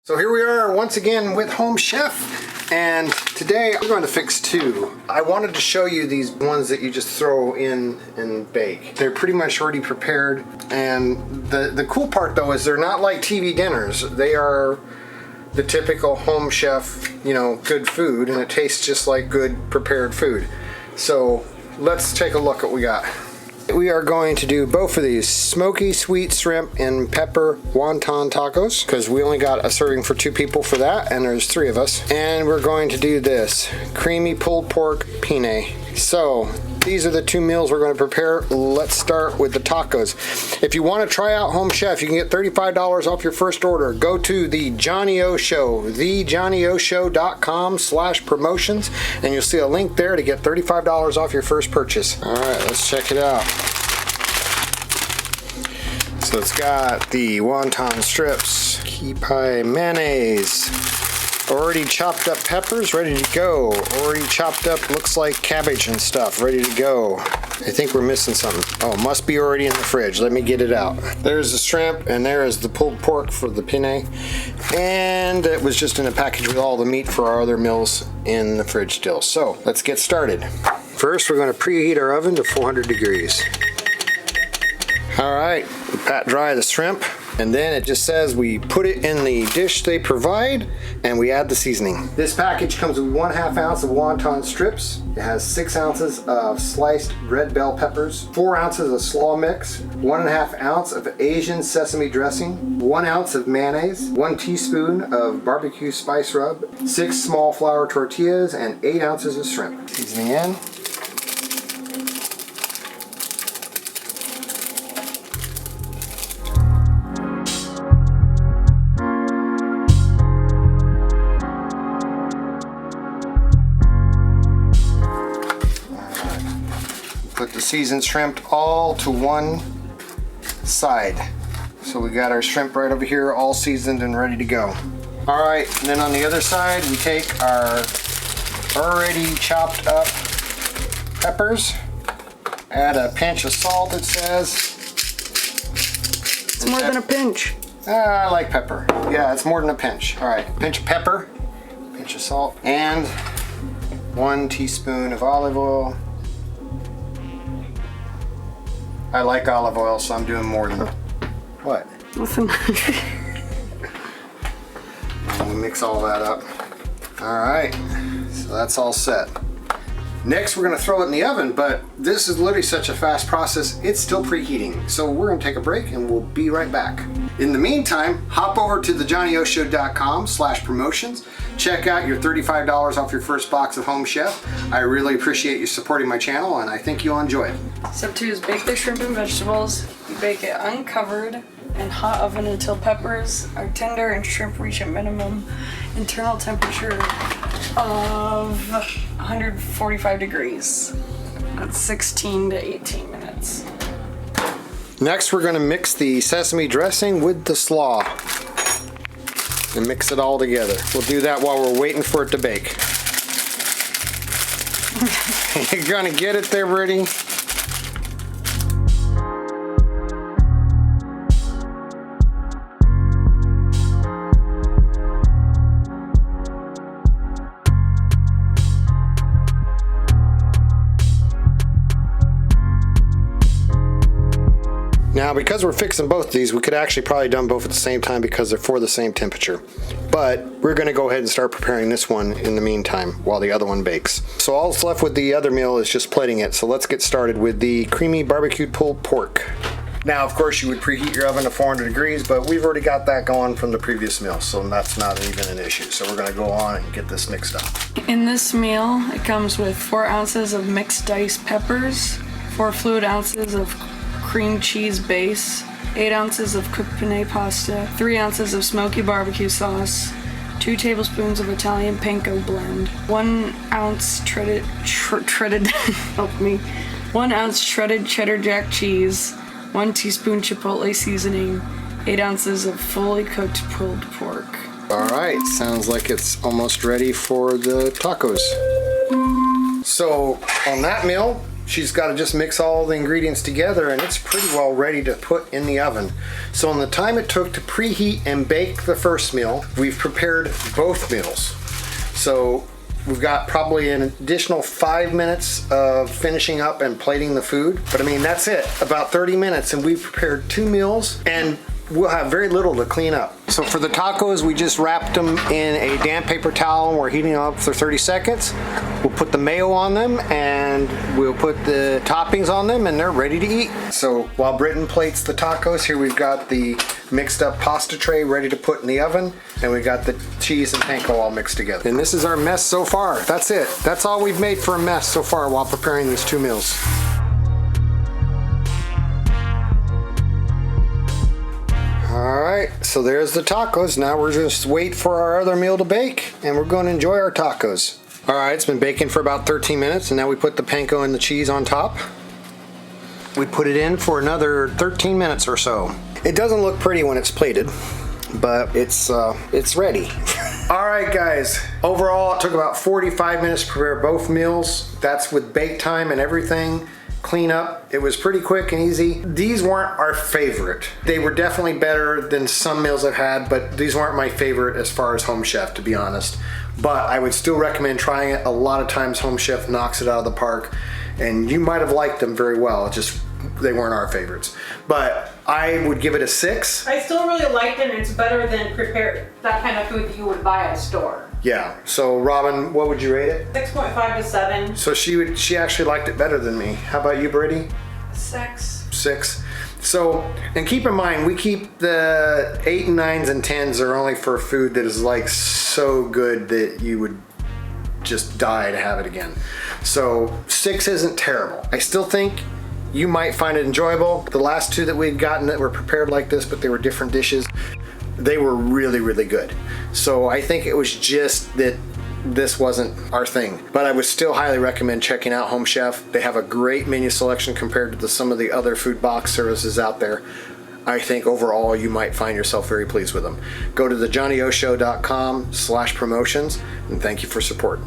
So here we are once again with Home Chef, and today I'm going to fix two. I wanted to show you these ones that you just throw in and bake. They're pretty much already prepared, and the cool part though is they're not like TV dinners. They are the typical Home Chef, you know, good food, and it tastes just like good prepared food. So let's take a look at what we got. We are going to do both of these smoky sweet shrimp and pepper wonton tacos because we only got a serving for 2 people for that, and there's 3 of us. And we're going to do this creamy pulled pork penne. So these are the 2 meals we're going to prepare. Let's start with the tacos. If you want to try out Home Chef, you can get $35 off your first order. Go to the Johnny O Show, thejohnnyoshow.com/promotions, and you'll see a link there to get $35 off your first purchase. All right, let's check it out. So it's got the wonton strips, key pie mayonnaise, already chopped up peppers, ready to go. Already chopped up, looks like cabbage and stuff, ready to go. I think we're missing something. Oh, must be already in the fridge. Let me get it out. There's the shrimp, and there is the pulled pork for the penne. And it was just in a package with all the meat for our other meals in the fridge still. So let's get started. First, we're going to preheat our oven to 400 degrees. All right, we pat dry the shrimp, and then it just says we put it in the dish they provide, and we add the seasoning. This package comes with 1/2 ounce of wonton strips. It has 6 ounces of sliced red bell peppers, 4 ounces of slaw mix, 1/2 ounce of Asian sesame dressing, 1 ounce of mayonnaise, 1 teaspoon of barbecue spice rub, 6 small flour tortillas, and 8 ounces of shrimp. Seasoning in. Put the seasoned shrimp all to one side. So we got our shrimp right over here, all seasoned and ready to go. All right, and then on the other side, we take our already chopped up peppers, add a pinch of salt, it says. It's more than a pinch. I like pepper. Yeah, it's more than a pinch. All right, pinch of pepper, pinch of salt, and 1 teaspoon of olive oil. I like olive oil, so I'm doing more than... What? Listen. And we mix all that up. All right, so that's all set. Next, we're gonna throw it in the oven, but this is literally such a fast process, it's still preheating. So we're gonna take a break and we'll be right back. In the meantime, hop over to thejohnnyoshow.com/promotions. Check out your $35 off your first box of Home Chef. I really appreciate you supporting my channel, and I think you'll enjoy it. Step 2 is bake the shrimp and vegetables. You bake it uncovered in hot oven until peppers are tender and shrimp reach a minimum internal temperature of 145 degrees. That's 16 to 18 minutes. Next, we're gonna mix the sesame dressing with the slaw and mix it all together. We'll do that while we're waiting for it to bake. You're gonna get it there, Brittany? Now, because we're fixing both of these, we could actually probably done both at the same time because they're for the same temperature. But we're gonna go ahead and start preparing this one in the meantime while the other one bakes. So all that's left with the other meal is just plating it. So let's get started with the creamy barbecued pulled pork. Now, of course, you would preheat your oven to 400 degrees, but we've already got that going from the previous meal, so that's not even an issue. So we're gonna go on and get this mixed up. In this meal, it comes with 4 ounces of mixed diced peppers, 4 fluid ounces of cream cheese base, 8 ounces of cooked penne pasta, 3 ounces of smoky barbecue sauce, 2 tablespoons of Italian panko blend, 1 ounce shredded 1 ounce shredded cheddar jack cheese, 1 teaspoon chipotle seasoning, 8 ounces of fully cooked pulled pork. All right, sounds like it's almost ready for the tacos. So on that meal, she's got to just mix all the ingredients together, and it's pretty well ready to put in the oven. So in the time it took to preheat and bake the first meal, we've prepared both meals. So we've got probably an additional 5 minutes of finishing up and plating the food. But I mean, that's it, about 30 minutes, and we've prepared 2 meals, and we'll have very little to clean up. So for the tacos, we just wrapped them in a damp paper towel and we're heating them up for 30 seconds. We'll put the mayo on them and we'll put the toppings on them, and they're ready to eat. So while Britton plates the tacos, here we've got the mixed up pasta tray ready to put in the oven, and we got the cheese and panko all mixed together. And this is our mess so far. That's it. That's all we've made for a mess so far while preparing these 2 meals. Alright, so there's the tacos. Now we're just wait for our other meal to bake, and we're going to enjoy our tacos. Alright, it's been baking for about 13 minutes, and now we put the panko and the cheese on top. We put it in for another 13 minutes or so. It doesn't look pretty when it's plated, but it's ready. Alright guys, overall it took about 45 minutes to prepare both meals. That's with bake time and everything. Clean up. It was pretty quick and easy. These weren't our favorite. They were definitely better than some meals I've had, but these weren't my favorite as far as Home Chef, to be honest. But I would still recommend trying it. A lot of times Home Chef knocks it out of the park, and you might have liked them very well. Just they weren't our favorites. But I would give it a 6. I still really liked it, and it's better than prepared that kind of food that you would buy at a store. Yeah. So Robin, what would you rate it? 6.5 to 7. So she actually liked it better than me. How about you, Brady? 6. 6. So, and keep in mind, we keep the 8 and 9s and 10s are only for food that is like so good that you would just die to have it again. So 6 isn't terrible. I still think you might find it enjoyable. The last 2 that we'd gotten that were prepared like this, but they were different dishes, they were really, really good. So I think it was just that this wasn't our thing. But I would still highly recommend checking out Home Chef. They have a great menu selection compared to some of the other food box services out there. I think overall you might find yourself very pleased with them. Go to thejohnnyoshow.com/promotions, and thank you for support.